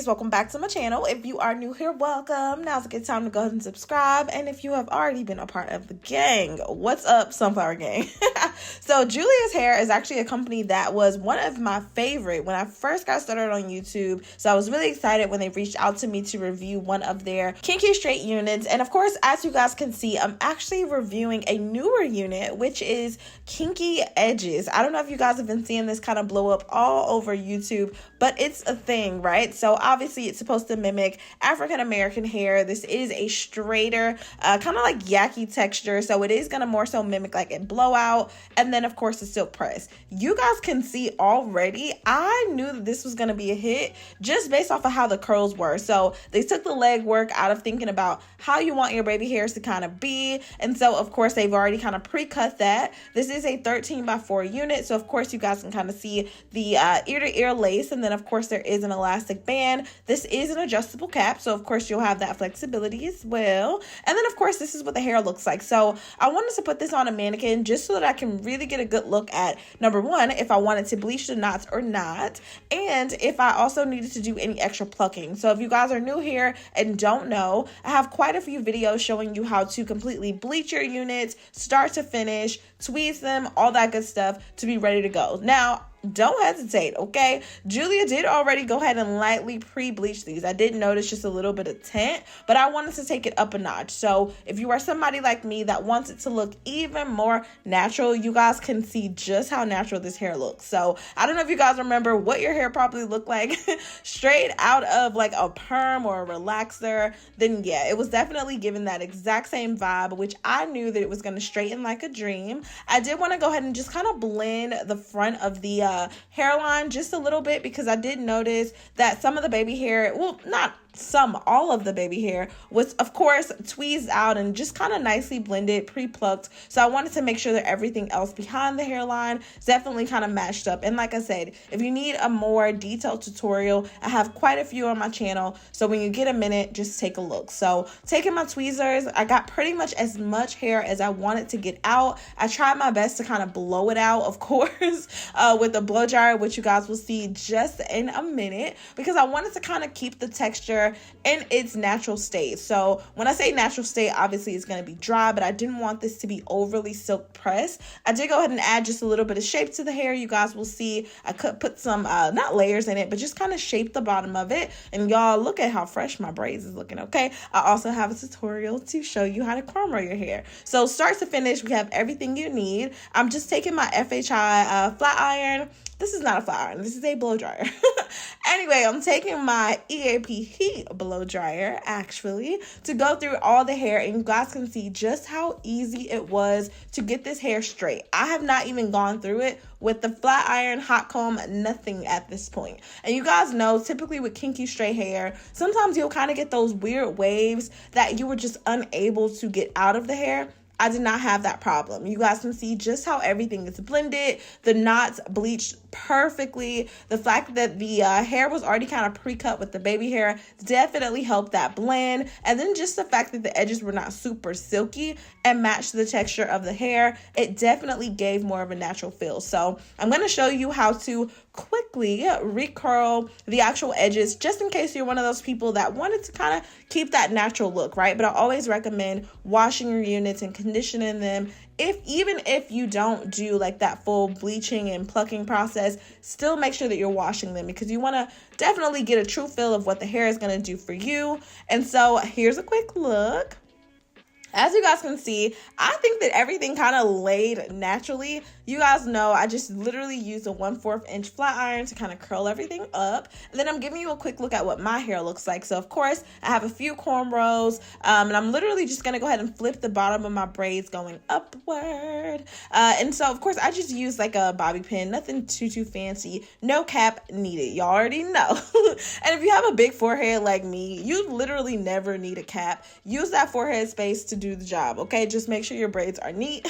ladies, welcome back to my channel. If you are new here, welcome. Now's a good time to go ahead and subscribe. And if you have already been a part of the gang, what's up, Sunflower Gang? So Julia's Hair is actually a company that was one of my favorite when I first got started on YouTube. So I was really excited when they reached out to me to review one of their kinky straight units. And of course, as you guys can see, I'm actually reviewing a newer unit, which is Kinky Edges. I don't know if you guys have been seeing this kind of blow up all over YouTube, but it's a thing, right? So obviously it's supposed to mimic African American hair. This is a straighter, kind of like yucky texture. So it is going to more so mimic like a blowout. And then of course the silk press. You guys can see already, I knew that this was going to be a hit just based off of how the curls were. So they took the leg work out of thinking about how you want your baby hairs to kind of be. And so of course they've already kind of pre-cut that. This is a 13x4 unit. So of course you guys can kind of see the ear to ear lace. And then of course there is an elastic band. This is an adjustable cap. So of course you'll have that flexibility as well. And then of course this is what the hair looks like. So I wanted to put this on a mannequin just so that I can really get a good look at, number one, if I wanted to bleach the knots or not, and if I also needed to do any extra plucking. So if you guys are new here and don't know, I have quite a few videos showing you how to completely bleach your units, start to finish, tweeze them, all that good stuff to be ready to go. Now, don't hesitate, okay? Julia did already go ahead and lightly pre-bleach these. I did notice just a little bit of tint, but I wanted to take it up a notch. So if you are somebody like me that wants it to look even more natural, you guys can see just how natural this hair looks. So I don't know if you guys remember what your hair probably looked like straight out of like a perm or a relaxer. Then yeah, it was definitely giving that exact same vibe, which I knew that it was going to straighten like a dream. I did want to go ahead and just kind of blend the front of the hairline just a little bit, because I did notice that some of the baby hair, well, not some, all of the baby hair was of course tweezed out and just kind of nicely blended, pre-plucked. So I wanted to make sure that everything else behind the hairline definitely kind of matched up. And like I said, if you need a more detailed tutorial, I have quite a few on my channel. So when you get a minute, just take a look. So taking my tweezers, I got pretty much as much hair as I wanted to get out. I tried my best to kind of blow it out, of course, with the blow dryer, which you guys will see just in a minute, because I wanted to kind of keep the texture in its natural state. So when I say natural state, obviously it's going to be dry, but I didn't want this to be overly silk pressed. I did go ahead and add just a little bit of shape to the hair. You guys will see I could put some not layers in it, but just kind of shape the bottom of it. And y'all, look at how fresh my braids is looking. Okay, I also have a tutorial to show you how to cornrow your hair. So start to finish, we have everything you need. I'm just taking my FHI flat iron. This is not a flat iron, this is a blow dryer. Anyway, I'm taking my EAP heat blow dryer actually to go through all the hair, and you guys can see just how easy it was to get this hair straight. I have not even gone through it with the flat iron, hot comb, nothing at this point. And you guys know, typically with kinky straight hair, sometimes you'll kind of get those weird waves that you were just unable to get out of the hair. I did not have that problem. You guys can see just how everything is blended. The knots bleached perfectly. The fact that the hair was already kind of pre-cut with the baby hair definitely helped that blend. And then just the fact that the edges were not super silky and matched the texture of the hair, it definitely gave more of a natural feel. So I'm going to show you how to quickly recurl the actual edges, just in case you're one of those people that wanted to kind of keep that natural look, right? But I always recommend washing your units and conditioning them. Even if you don't do like that full bleaching and plucking process, still make sure that you're washing them, because you want to definitely get a true feel of what the hair is going to do for you. And so here's a quick look. As you guys can see, I think that everything kind of laid naturally. You guys know I just literally used a 1/4 inch flat iron to kind of curl everything up. And then I'm giving you a quick look at what my hair looks like. So of course, I have a few cornrows, and I'm literally just going to go ahead and flip the bottom of my braids going upward. And so of course, I just used like a bobby pin, nothing too fancy, no cap needed. Y'all already know. And if you have a big forehead like me, you literally never need a cap. Use that forehead space to do the job, okay? Just make sure your braids are neat.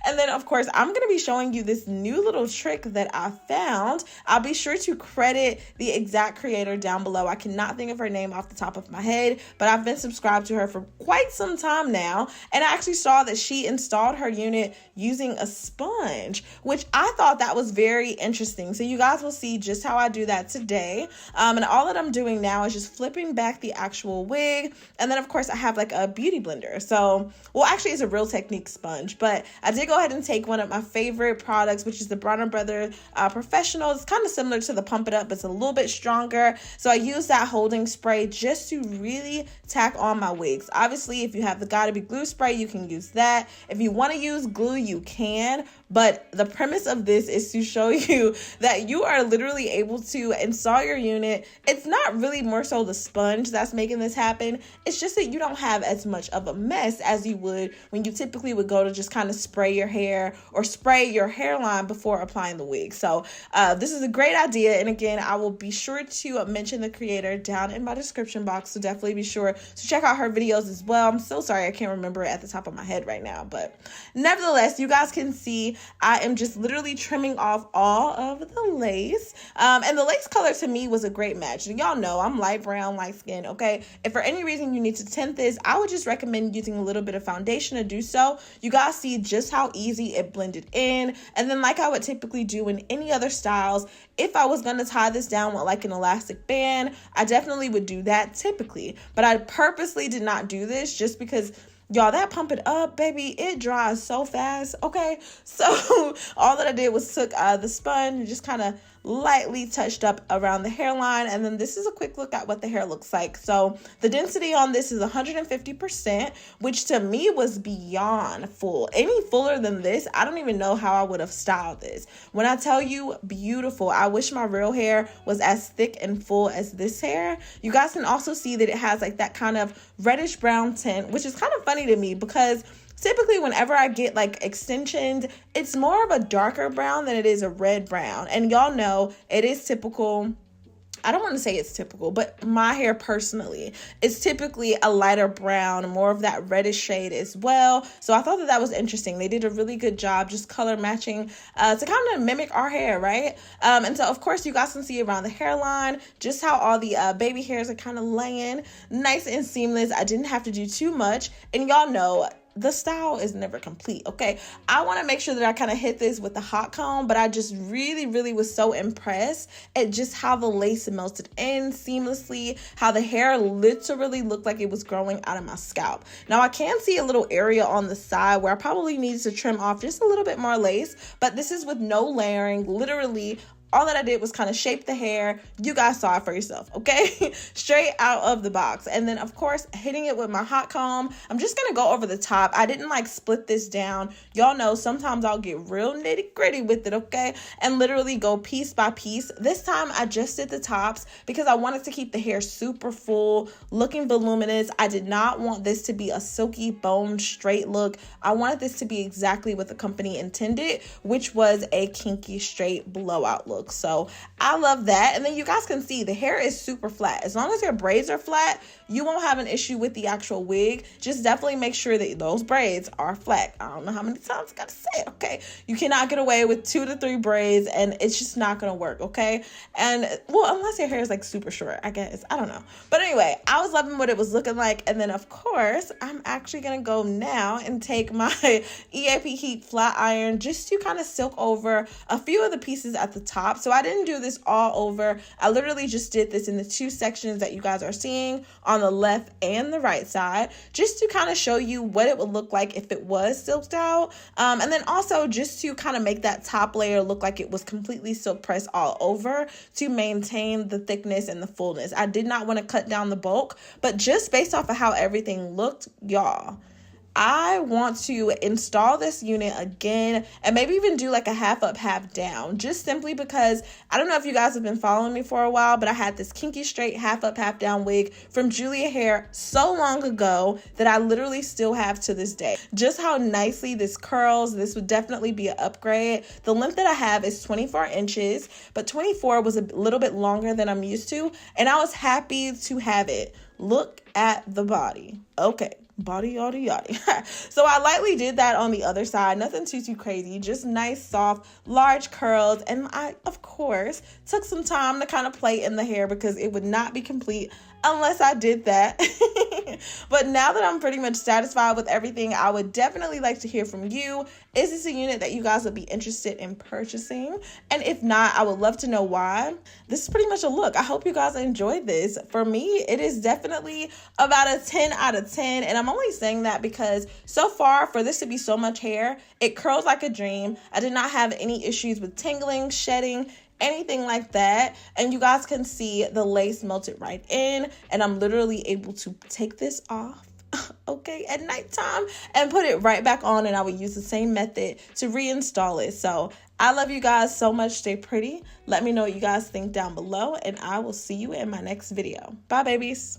And then, of course, I'm going to be showing you this new little trick that I found. I'll be sure to credit the exact creator down below. I cannot think of her name off the top of my head, but I've been subscribed to her for quite some time now. And I actually saw that she installed her unit using a sponge, which I thought that was very interesting. So you guys will see just how I do that today. And all that I'm doing now is just flipping back the actual wig. And then, of course, I have like a beauty blender. So, well, actually, it's a Real Technique sponge, but I did go ahead and take one of my favorite products, which is the Bronner Brothers Professional. It's kind of similar to the Pump It Up, but it's a little bit stronger. So I use that holding spray just to really tack on my wigs. Obviously, if you have the Gotta Be glue spray, you can use that. If you want to use glue, you can. But the premise of this is to show you that you are literally able to install your unit. It's not really more so the sponge that's making this happen. It's just that you don't have as much of a mess as you would when you typically would go to just kind of spray your hair or spray your hairline before applying the wig. So this is a great idea. And again, I will be sure to mention the creator down in my description box. So definitely be sure to check out her videos as well. I'm so sorry I can't remember it at the top of my head right now. But nevertheless, you guys can see I am just literally trimming off all of the lace. And the lace color to me was a great match. Y'all know I'm light brown, light skin, okay? If for any reason you need to tint this, I would just recommend using a little bit of foundation to do so. You guys see just how easy it blended in. And then like I would typically do in any other styles, if I was going to tie this down with like an elastic band, I definitely would do that typically. But I purposely did not do this just because y'all, that Pump It Up, baby, it dries so fast, okay? So all that I did was took the sponge and just kind of lightly touched up around the hairline. And then this is a quick look at what the hair looks like. So the density on this is 150%, which to me was beyond full. Any fuller than this, I don't even know how I would have styled this. When I tell you beautiful, I wish my real hair was as thick and full as this hair. You guys can also see that it has like that kind of reddish brown tint, which is kind of funny to me because typically whenever I get like extensions, it's more of a darker brown than it is a red brown. And y'all know it is typical. I don't want to say it's typical, but my hair personally is typically a lighter brown, more of that reddish shade as well. So I thought that that was interesting. They did a really good job just color matching to kind of mimic our hair, right? And so, of course, you guys can see around the hairline just how all the baby hairs are kind of laying nice and seamless. I didn't have to do too much. And y'all know the style is never complete, okay? I want to make sure that I kind of hit this with the hot comb, but I just really was so impressed at just how the lace melted in seamlessly, how the hair literally looked like it was growing out of my scalp. Now I can see a little area on the side where I probably needed to trim off just a little bit more lace, but this is with no layering. Literally all that I did was kind of shape the hair. You guys saw it for yourself, okay? Straight out of the box. And then, of course, hitting it with my hot comb. I'm just going to go over the top. I didn't, like, split this down. Y'all know sometimes I'll get real nitty-gritty with it, okay? And literally go piece by piece. This time, I just did the tops because I wanted to keep the hair super full, looking voluminous. I did not want this to be a silky, bone, straight look. I wanted this to be exactly what the company intended, which was a kinky, straight blowout look. So I love that. And then you guys can see the hair is super flat. As long as your braids are flat, you won't have an issue with the actual wig. Just definitely make sure that those braids are flat. I don't know how many times I gotta say it, okay? You cannot get away with 2 to 3 braids and it's just not gonna work, okay? And well, unless your hair is like super short, I guess. I don't know. But anyway, I was loving what it was looking like. And then of course, I'm actually gonna go now and take my EAP Heat flat iron just to kind of silk over a few of the pieces at the top. So I didn't do this all over. I literally just did this in the 2 sections that you guys are seeing on the left and the right side, just to kind of show you what it would look like if it was silked out. And then also just to kind of make that top layer look like it was completely silk pressed all over to maintain the thickness and the fullness. I did not want to cut down the bulk, but just based off of how everything looked, y'all, I want to install this unit again and maybe even do like a half up, half down, just simply because I don't know if you guys have been following me for a while, but I had this kinky straight half up, half down wig from Julia Hair so long ago that I literally still have to this day. Just how nicely this curls. This would definitely be an upgrade. The length that I have is 24 inches, but 24 was a little bit longer than I'm used to, and I was happy to have it. Look at the body. Okay. body, yada, yada. So I lightly did that on the other side. Nothing too crazy. Just nice, soft, large curls. And I, of course, took some time to kind of play in the hair because it would not be complete unless I did that. But now that I'm pretty much satisfied with everything, I would definitely like to hear from you. Is this a unit that you guys would be interested in purchasing? And if not, I would love to know why. This is pretty much a look. I hope you guys enjoyed this. For me, it is definitely about a 10 out of 10. And I'm only saying that because so far, for this to be so much hair, it curls like a dream. I did not have any issues with tangling, shedding, anything like that. And you guys can see the lace melted right in, and I'm literally able to take this off okay, at nighttime and put it right back on, and I would use the same method to reinstall it. So I love you guys so much. Stay pretty. Let me know what you guys think down below, and I will see you in my next video. Bye, babies.